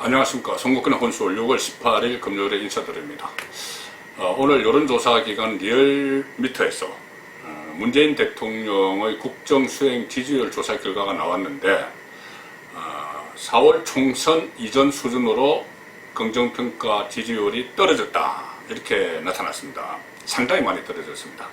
안녕하십니까. 송국근의 혼수월 6월 18일 금요일에 인사드립니다. 오늘 여론조사기관 리얼미터에서 문재인 대통령의 국정수행 지지율 조사 결과가 나왔는데 4월 총선 이전 수준으로 긍정평가 지지율이 떨어졌다, 이렇게 나타났습니다. 상당히 많이 떨어졌습니다.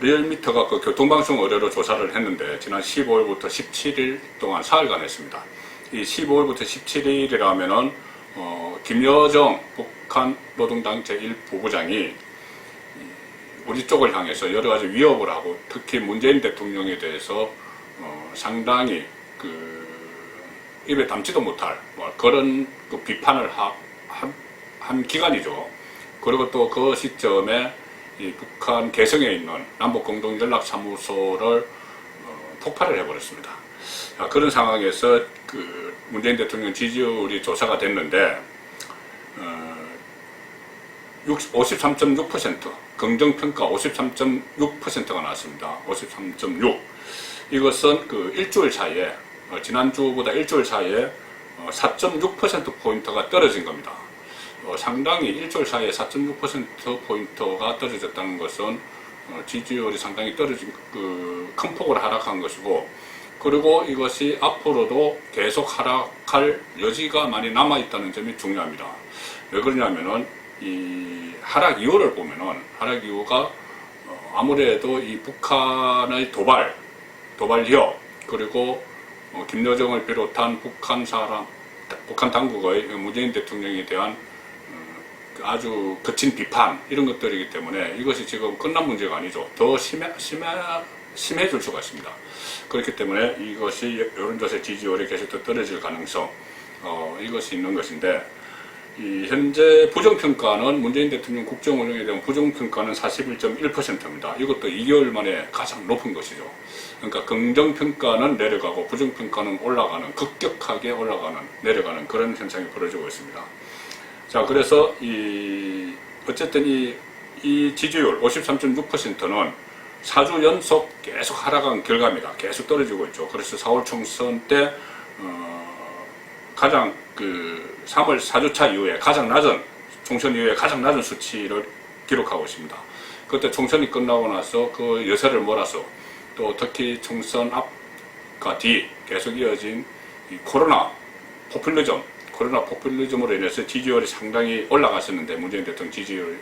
리얼미터가 그 교통방송 의뢰로 조사를 했는데 지난 15일부터 17일 동안 사흘간 했습니다. 이 15일부터 17일이라면은 김여정 북한 노동당 제1부부장이 우리 쪽을 향해서 여러 가지 위협을 하고, 특히 문재인 대통령에 대해서 상당히 입에 담지도 못할 그런 비판을 한 기간이죠. 그리고 또 그 시점에 이 북한 개성에 있는 남북공동연락사무소를 폭발을 해버렸습니다. 그런 상황에서 문재인 대통령 지지율이 조사가 됐는데 53.6%, 긍정평가 53.6%가 나왔습니다. 53.6. 이것은 일주일 사이에, 지난주보다 일주일 사이에 4.6%포인트가 떨어진 겁니다. 상당히 일주일 사이에 4.6%포인트가 떨어졌다는 것은 지지율이 상당히 떨어진, 큰 폭으로 하락한 것이고, 그리고 이것이 앞으로도 계속 하락할 여지가 많이 남아있다는 점이 중요합니다. 왜 그러냐면은, 이 하락 이유를 보면은, 하락 이유가 아무래도 이 북한의 도발 위협, 그리고 김여정을 비롯한 북한 당국의 문재인 대통령에 대한 아주 거친 비판, 이런 것들이기 때문에 이것이 지금 끝난 문제가 아니죠. 더 심해질 수가 있습니다. 그렇기 때문에 이것이 여론조사 지지율이 계속 떨어질 가능성, 이것이 있는 것인데, 현재 부정평가는, 문재인 대통령 국정운영에 대한 부정평가는 41.1%입니다. 이것도 2개월 만에 가장 높은 것이죠. 그러니까 긍정평가는 내려가고 부정평가는 올라가는, 급격하게 내려가는 그런 현상이 벌어지고 있습니다. 자, 그래서 어쨌든 이 지지율 53.6%는 4주 연속 계속 하락한 결과입니다. 계속 떨어지고 있죠. 그래서 4월 총선 때 가장 3월 4주차 이후에 총선 이후에 가장 낮은 수치를 기록하고 있습니다. 그때 총선이 끝나고 나서 그 여세를 몰아서, 또 특히 총선 앞과 뒤 계속 이어진 이 코로나 포퓰리즘으로 인해서 지지율이 상당히 올라갔었는데, 문재인 대통령 지지율이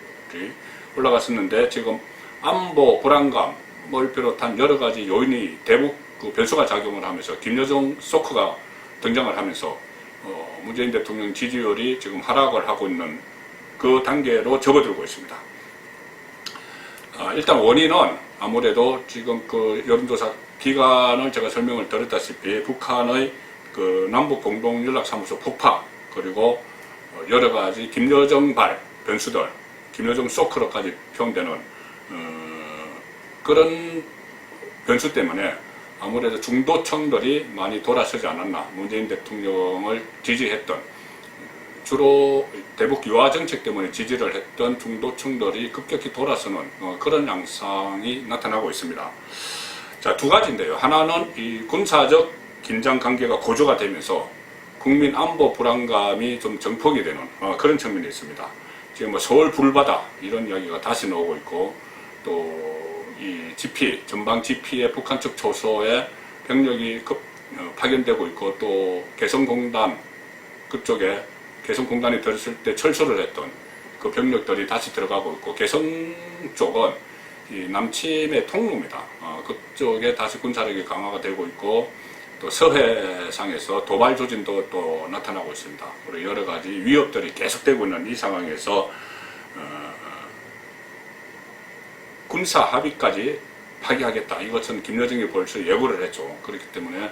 올라갔었는데, 지금 안보 불안감을 비롯한 여러 가지 요인이 대북 변수가 작용을 하면서, 김여정 소크가 등장을 하면서 문재인 대통령 지지율이 지금 하락을 하고 있는 그 단계로 접어들고 있습니다. 일단 원인은 아무래도 지금 여론조사 기간을 제가 설명을 드렸다시피 북한의 남북공동연락사무소 폭파, 그리고 여러 가지 김여정발 변수들, 김여정 소크로까지 표현되는 그런 변수 때문에 아무래도 중도층들이 많이 돌아서지 않았나. 문재인 대통령을 지지했던, 주로 대북 유화 정책 때문에 지지를 했던 중도층들이 급격히 돌아서는 그런 양상이 나타나고 있습니다. 자, 두 가지인데요. 하나는 이 군사적 긴장 관계가 고조가 되면서 국민 안보 불안감이 좀 정폭이 되는 그런 측면이 있습니다. 지금 서울 불바다 이런 이야기가 다시 나오고 있고, 또 이 전방 GP의 북한 측 초소에 병력이 파견되고 있고, 또 개성공단 그쪽에 개성공단이 들었을 때 철수를 했던 그 병력들이 다시 들어가고 있고, 개성 쪽은 이 남침의 통로입니다. 그쪽에 다시 군사력이 강화가 되고 있고, 또 서해상에서 도발 조짐도 또 나타나고 있습니다. 그리고 여러 가지 위협들이 계속되고 있는 이 상황에서 군사 합의까지 파기하겠다, 이것은 김여정이 벌써 예고를 했죠. 그렇기 때문에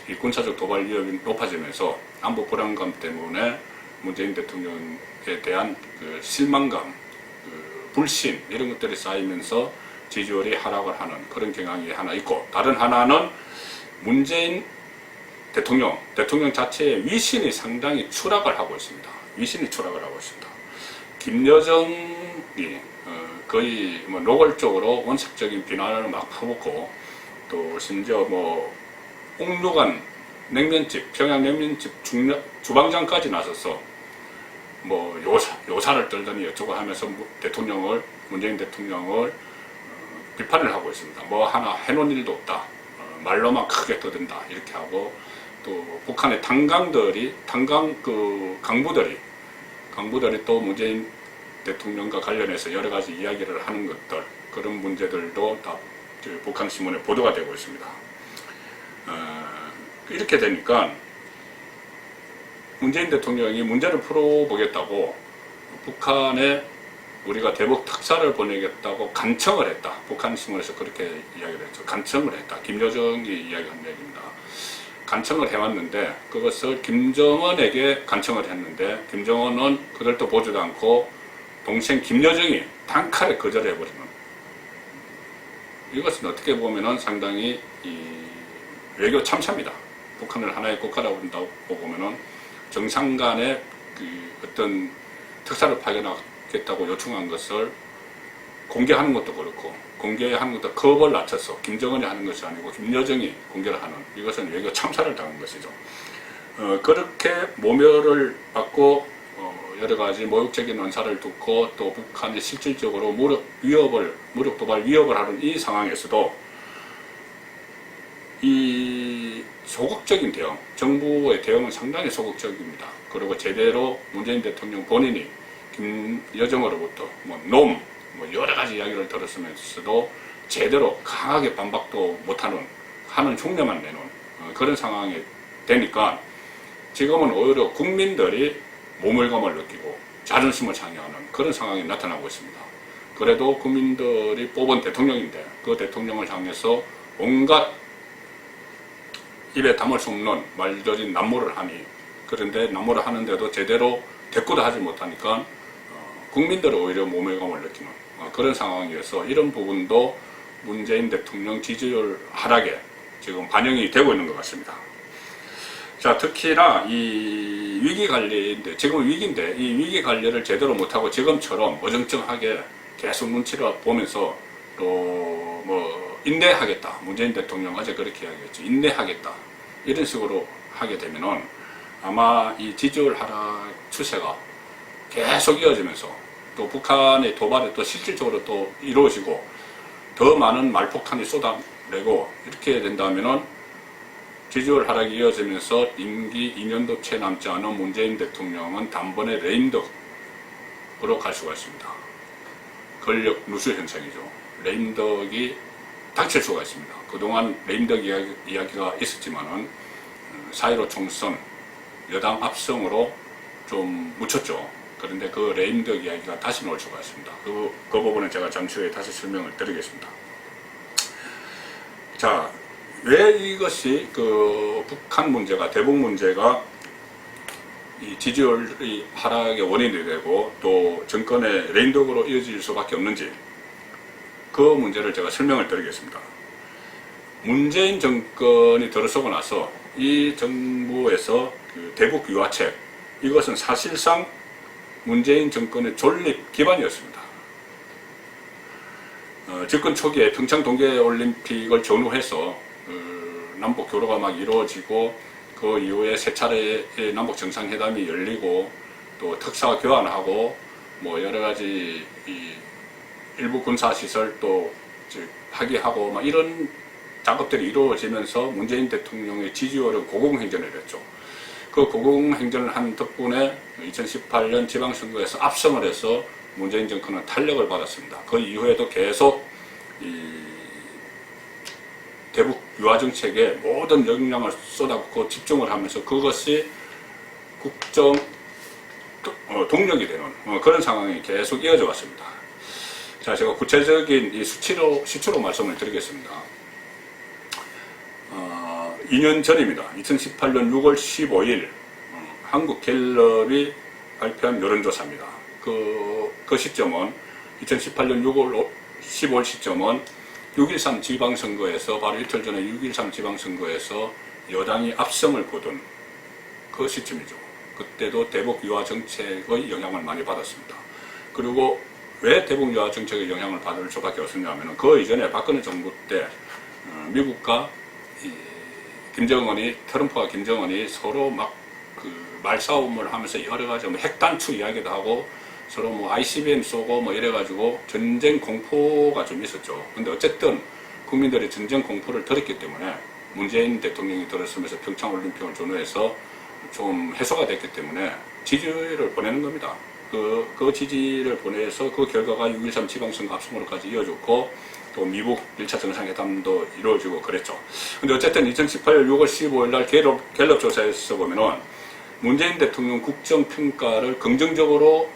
이 군사적 도발 위협이 높아지면서 안보 불안감 때문에 문재인 대통령에 대한 실망감, 불신, 이런 것들이 쌓이면서 지지율이 하락을 하는 그런 경향이 하나 있고, 다른 하나는 문재인 대통령 자체의 위신이 상당히 추락을 하고 있습니다. 김여정이 거의 노골적으로 원색적인 비난을 막 퍼붓고, 또 심지어 옥류관 냉면집, 평양 냉면집 주방장까지 나서서 뭐 요사를 떨더니 어쩌고 하면서 문재인 대통령을 비판을 하고 있습니다. 뭐 하나 해놓은 일도 없다. 말로만 크게 떠든다. 이렇게 하고 또 북한의 강부들이 또 문재인 대통령과 관련해서 여러 가지 이야기를 하는 것들, 그런 문제들도 다 북한 신문에 보도가 되고 있습니다. 이렇게 되니까 문재인 대통령이 문제를 풀어보겠다고 북한에 우리가 대북 특사를 보내겠다고 간청을 했다. 북한 신문에서 그렇게 이야기를 했죠. 간청을 했다. 김여정이 이야기한 얘기입니다. 간청을 해왔는데 그것을 김정은에게 간청을 했는데 김정은은 그들도 보지도 않고 동생 김여정이 단칼에 거절해버리는, 이것은 어떻게 보면은 상당히 외교 참사입니다. 북한을 하나의 국가라고 본다고 보면은 정상 간의 어떤 특사를 파견하겠다고 요청한 것을 공개하는 것도 그렇고, 공개하는 것도 겁을 낮춰서 김정은이 하는 것이 아니고 김여정이 공개를 하는, 이것은 외교 참사를 당한 것이죠. 그렇게 모멸을 받고 여러 가지 모욕적인 언사를 듣고 또 북한이 실질적으로 무력 도발 위협을 하는 이 상황에서도 이 소극적인 대응, 정부의 대응은 상당히 소극적입니다. 그리고 제대로 문재인 대통령 본인이 김여정으로부터 놈, 여러 가지 이야기를 들었으면서도 제대로 강하게 반박도 못하는, 하는 흉내만 내는 그런 상황이 되니까 지금은 오히려 국민들이 모멸감을 느끼고 자존심을 상해하는 그런 상황이 나타나고 있습니다. 그래도 국민들이 뽑은 대통령인데 그 대통령을 향해서 온갖 입에 담을 수 없는 말들이 난무를 하니, 그런데 난무를 하는데도 제대로 대꾸도 하지 못하니까 국민들은 오히려 모멸감을 느끼는 그런 상황이어서 이런 부분도 문재인 대통령 지지율 하락에 지금 반영이 되고 있는 것 같습니다. 자, 특히나 이 위기 관리인데, 지금은 위기인데 이 위기 관리를 제대로 못하고 지금처럼 어정쩡하게 계속 눈치를 보면서 또 인내하겠다. 문재인 대통령 어제 그렇게 이야기했죠. 인내하겠다. 이런 식으로 하게 되면은 아마 이 지지율 하락 추세가 계속 이어지면서 또 북한의 도발이 또 실질적으로 또 이루어지고 더 많은 말폭탄이 쏟아내고 이렇게 된다면은 지지율 하락이 이어지면서 임기 2년도 채 남지 않은 문재인 대통령은 단번에 레임덕으로 갈 수가 있습니다. 권력 누수 현상이죠. 레임덕이 닥칠 수가 있습니다. 그동안 레임덕 이야기가 있었지만은 4.15 총선 여당 압승으로 좀 묻혔죠. 그런데 그 레임덕 이야기가 다시 나올 수가 있습니다. 그 부분은 제가 잠시 후에 다시 설명을 드리겠습니다. 자, 왜 이것이 북한 문제가, 대북 문제가 이 지지율이 하락의 원인이 되고 또 정권의 레임덕으로 이어질 수밖에 없는지, 그 문제를 제가 설명을 드리겠습니다. 문재인 정권이 들어서고 나서 이 정부에서 대북 유화책, 이것은 사실상 문재인 정권의 존립 기반이었습니다. 집권 초기에 평창 동계올림픽을 전후해서 남북 교류가 막 이루어지고 그 이후에 세 차례의 남북 정상회담이 열리고 또 특사 교환하고 여러 가지 일부 군사시설 또 파기하고 막 이런 작업들이 이루어지면서 문재인 대통령의 지지율은 고공행진을 했죠. 그 고공행진을 한 덕분에 2018년 지방선거에서 압승을 해서 문재인 정권은 탄력을 받았습니다. 그 이후에도 계속 대북 유화 정책에 모든 역량을 쏟아붓고 집중을 하면서 그것이 국정 동력이 되는 그런 상황이 계속 이어져 왔습니다. 자, 제가 구체적인 이 수치로 말씀을 드리겠습니다. 2년 전입니다. 2018년 6월 15일 한국갤럽이 발표한 여론조사입니다. 그 시점은 2018년 15월 시점은 6.13 지방선거에서 바로 이틀 전에 6.13 지방선거에서 여당이 압승을 거둔 그 시점이죠. 그때도 대북 유화 정책의 영향을 많이 받았습니다. 그리고 왜 대북 유화 정책의 영향을 받을 수밖에 없었냐면 그 이전에 박근혜 정부 때 미국과 트럼프와 김정은이 서로 막 그 말싸움을 하면서 여러 가지 뭐 핵단추 이야기도 하고 서로 뭐 ICBM 쏘고 뭐 이래가지고 전쟁 공포가 좀 있었죠. 근데 어쨌든 국민들이 전쟁 공포를 들었기 때문에 문재인 대통령이 들었으면서 평창올림픽을 전후해서 좀 해소가 됐기 때문에 지지를 보내는 겁니다. 그 지지를 보내서 그 결과가 6.13 지방선거 압승으로까지 이어졌고 또 미국 1차 정상회담도 이루어지고 그랬죠. 근데 어쨌든 2018년 6월 15일 날 갤럽 조사에서 보면은 문재인 대통령 국정평가를 긍정적으로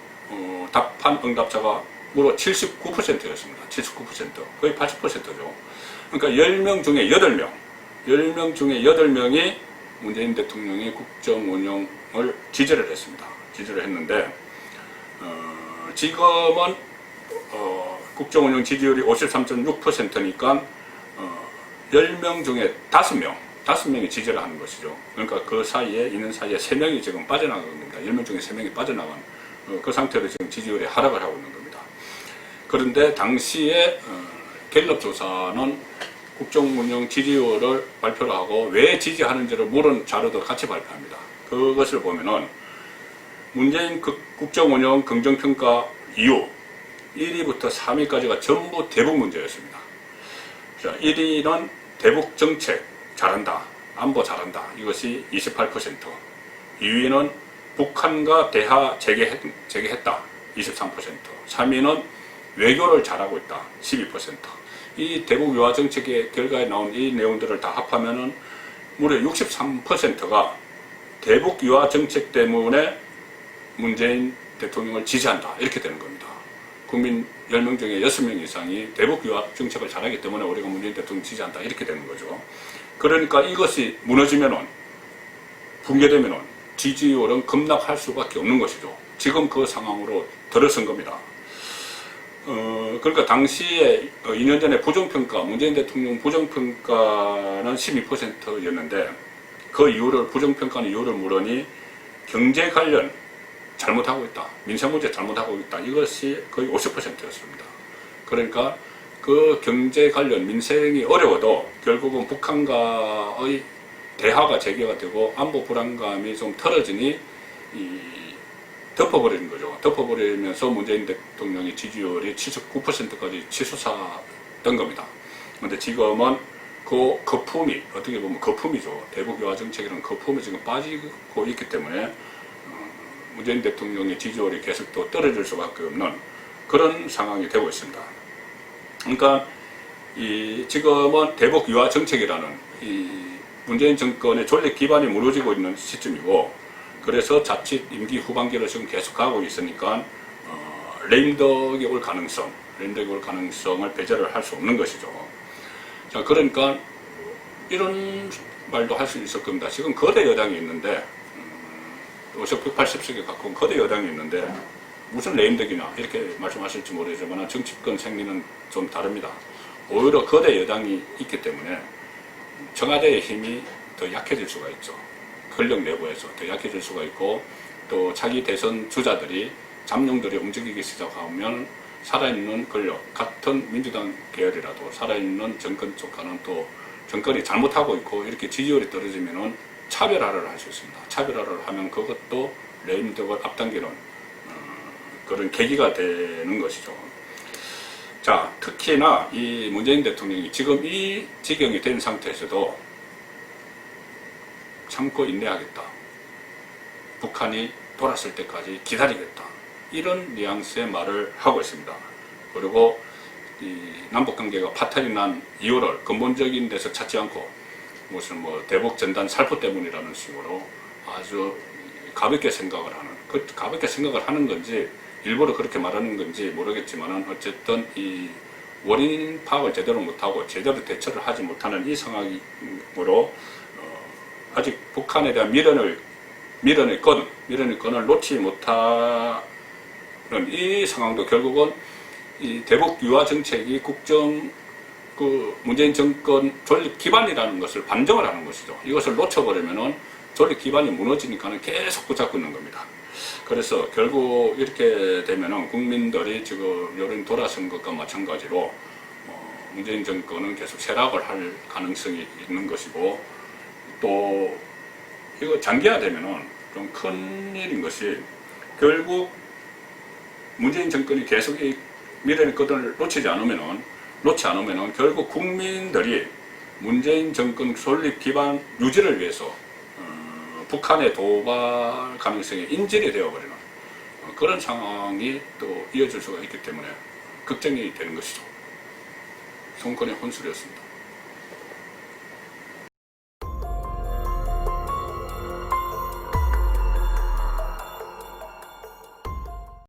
답한 응답자가 무려 79%였습니다. 79%. 거의 80%죠. 그러니까 10명 중에 8명. 10명 중에 8명이 문재인 대통령의 국정 운영을 지지를 했습니다. 지지를 했는데, 지금은, 국정 운영 지지율이 53.6%니까, 10명 중에 5명이 지지를 하는 것이죠. 그러니까 그 사이에, 있는 사이에 3명이 지금 빠져나간 겁니다. 10명 중에 3명이 빠져나간, 그 상태로 지금 지지율이 하락을 하고 있는 겁니다. 그런데 당시에, 갤럽 조사는 국정운영 지지율을 발표를 하고 왜 지지하는지를 물은 자료도 같이 발표합니다. 그것을 보면은 문재인 국정운영 긍정평가 이후 1위부터 3위까지가 전부 대북 문제였습니다. 자, 1위는 대북 정책 잘한다, 안보 잘한다. 이것이 28%. 2위는 북한과 대화 재개했다. 23%. 3위는 외교를 잘하고 있다. 12%. 이 대북 유화 정책의 결과에 나온 이 내용들을 다 합하면은 무려 63%가 대북 유화 정책 때문에 문재인 대통령을 지지한다. 이렇게 되는 겁니다. 국민 10명 중에 6명 이상이 대북 유화 정책을 잘하기 때문에 우리가 문재인 대통령 지지한다. 이렇게 되는 거죠. 그러니까 이것이 무너지면은, 붕괴되면은 지지율은 급락할 수밖에 없는 것이죠. 지금 그 상황으로 들어선 겁니다. 그러니까 당시에 2년 전에 부정평가, 문재인 대통령 부정평가는 12%였는데 그 이유를, 부정평가는 이유를 물으니 경제 관련 잘못하고 있다, 민생 문제 잘못하고 있다. 이것이 거의 50%였습니다. 그러니까 그 경제 관련 민생이 어려워도 결국은 북한과의 대화가 재개가 되고 안보 불안감이 좀 털어지니 덮어버리는 거죠. 덮어버리면서 문재인 대통령의 지지율이 79%까지 치솟았던 겁니다. 그런데 지금은 그 거품이, 어떻게 보면 거품이죠. 대북 유화 정책이라는 거품이 지금 빠지고 있기 때문에 문재인 대통령의 지지율이 계속 또 떨어질 수밖에 없는 그런 상황이 되고 있습니다. 그러니까 지금은 대북 유화 정책이라는 문재인 정권의 존립 기반이 무너지고 있는 시점이고, 그래서 자칫 임기 후반기를 지금 계속 가고 있으니까 레임덕이 올 가능성을 배제를 할 수 없는 것이죠. 자, 그러니까 이런 말도 할 수 있을 겁니다. 지금 거대 여당이 있는데 50, 180석에 가까운 거대 여당이 있는데 무슨 레임덕이냐 이렇게 말씀하실지 모르지만 정치권 생리는 좀 다릅니다. 오히려 거대 여당이 있기 때문에 청와대의 힘이 더 약해질 수가 있죠. 권력 내부에서 더 약해질 수가 있고, 또 차기 대선 주자들이, 잠룡들이 움직이기 시작하면 살아있는 권력, 같은 민주당 계열이라도 살아있는 정권 쪽과는 또 정권이 잘못하고 있고 이렇게 지지율이 떨어지면은 차별화를 할 수 있습니다. 차별화를 하면 그것도 레임덕을 앞당기는 그런 계기가 되는 것이죠. 자, 특히나 이 문재인 대통령이 지금 이 지경이 된 상태에서도 참고 인내하겠다, 북한이 돌았을 때까지 기다리겠다, 이런 뉘앙스의 말을 하고 있습니다. 그리고 이 남북관계가 파탄이 난 이유를 근본적인 데서 찾지 않고 무슨 대북 전단 살포 때문이라는 식으로 아주 가볍게 생각을 하는, 그 가볍게 생각을 하는 건지 일부러 그렇게 말하는 건지 모르겠지만 어쨌든 이 원인 파악을 제대로 못하고 제대로 대처를 하지 못하는 이 상황으로 아직 북한에 대한 미련의 끈을 놓지 못하는 이 상황도 결국은 이 대북 유화 정책이 문재인 정권 존립 기반이라는 것을 반증을 하는 것이죠. 이것을 놓쳐버리면은 존립 기반이 무너지니까는 계속 붙잡고 있는 겁니다. 그래서 결국 이렇게 되면은 국민들이 지금 여론 돌아선 것과 마찬가지로 문재인 정권은 계속 쇠락을 할 가능성이 있는 것이고, 또 이거 장기화되면은 좀 큰일인 것이 결국 문재인 정권이 계속 이 미래의 끈을 놓지 않으면은 결국 국민들이 문재인 정권 설립 기반 유지를 위해서 북한의 도발 가능성이 인질이 되어버리는 그런 상황이 또 이어질 수가 있기 때문에 걱정이 되는 것이죠. 정권의 혼술이었습니다.